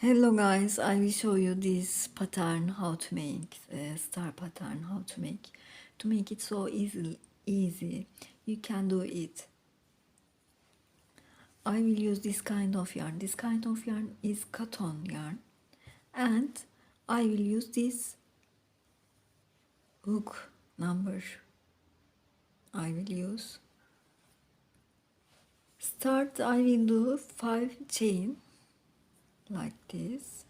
Hello guys, I will show you this pattern how to make star pattern how to make it so easy. You can do it. I will use this kind of yarn. This kind of yarn is cotton yarn, and I will use this hook number. I will use start. I will do 5 chain like this.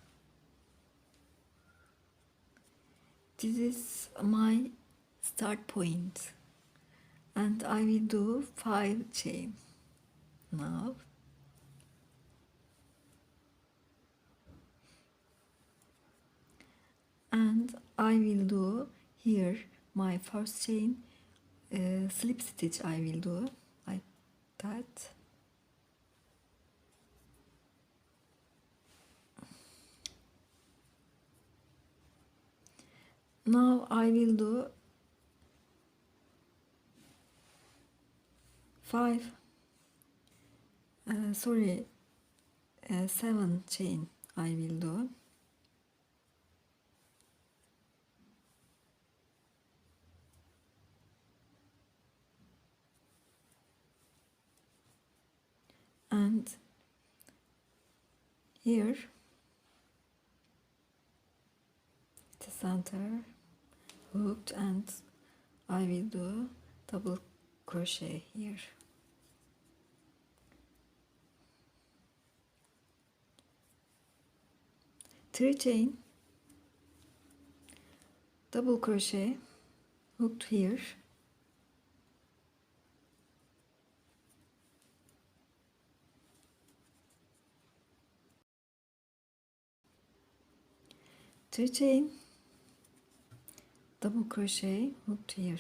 This is my start point, and I will do 5 chain now. And I will do here my first chain slip stitch. I will do like that. Now I will do 7 chain I will do. And here the center hooked, and I will do double crochet here. Three chain, double crochet, hooked here, three chain, double crochet, hooked here,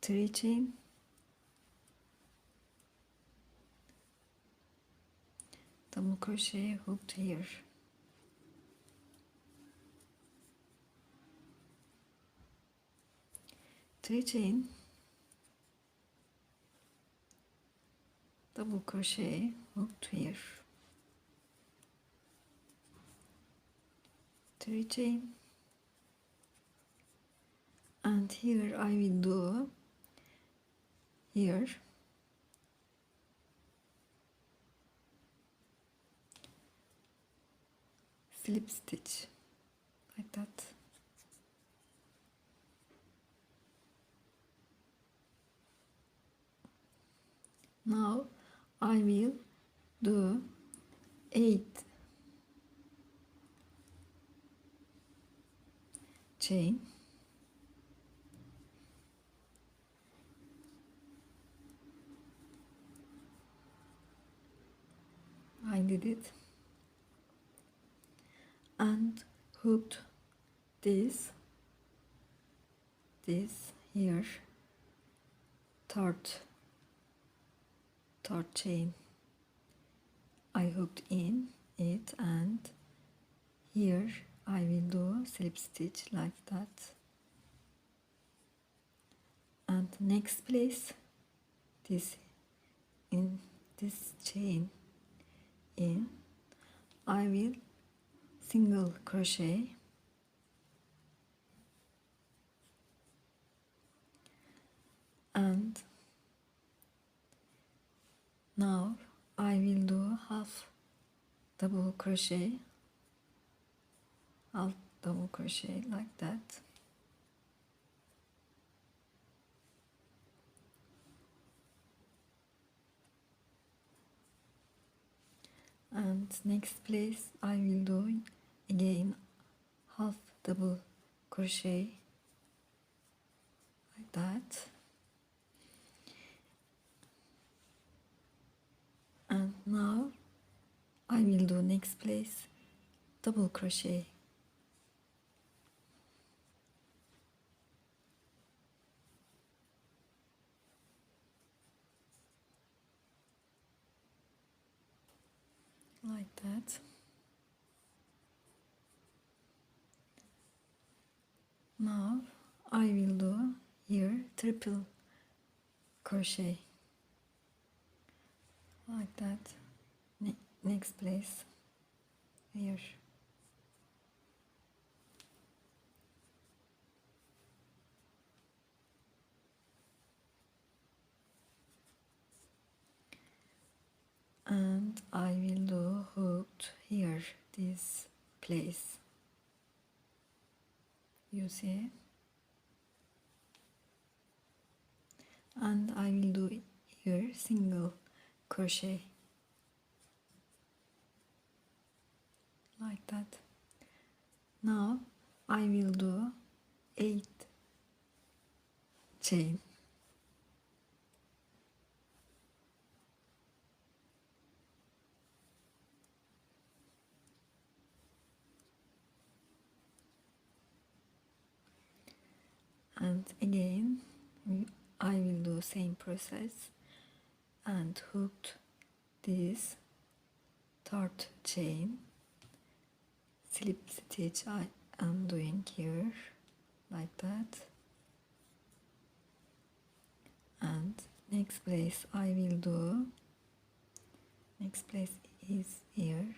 three chain, double crochet, hooked here, three chain, double crochet, hooked here, three chain, and here I will do here slip stitch like that. Now I will do 8 chain, I did it, and hooked this here, third chain I hooked in it, and here I will do slip stitch like that. And next place, this in this chain in, I will single crochet, and now I will do half double crochet, half double crochet like that. And next place I will do again half double crochet like that. And now I will do next place double crochet, like that. Now I will do here triple crochet like that. next place here. And I will do hooked here, this place, you see, and I will do here single crochet like that. Now I will do 8 chain. And again I will do same process and hooked this third chain, slip stitch I am doing here like that, and next place I will do, next place is here,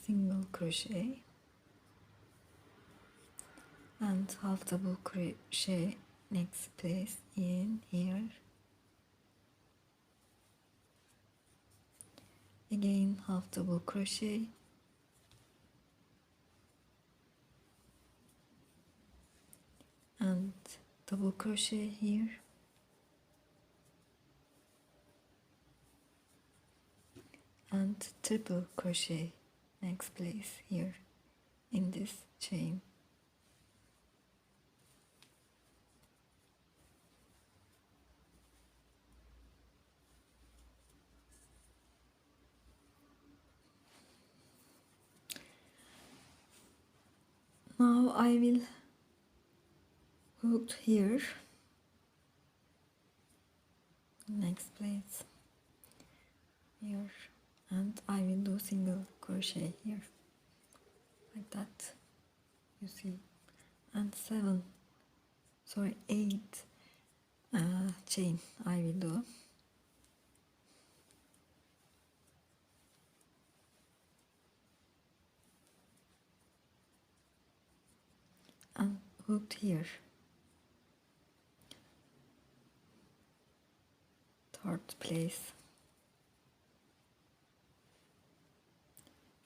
single crochet and half double crochet next place in here, again half double crochet and double crochet here, and triple crochet next place here in this chain. Now I will hook here, next place here, and I will do single crochet here like that, you see, and 8 chain I will do, and hooked here, third place,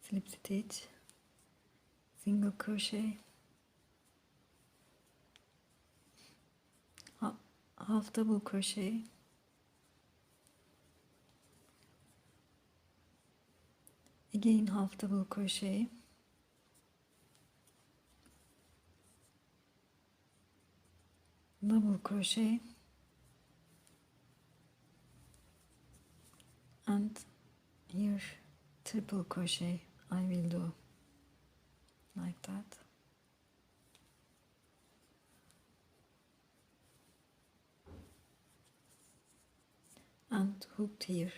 slip stitch, single crochet, half double crochet, again half double crochet, double crochet, and here triple crochet I will do like that, and hooked here.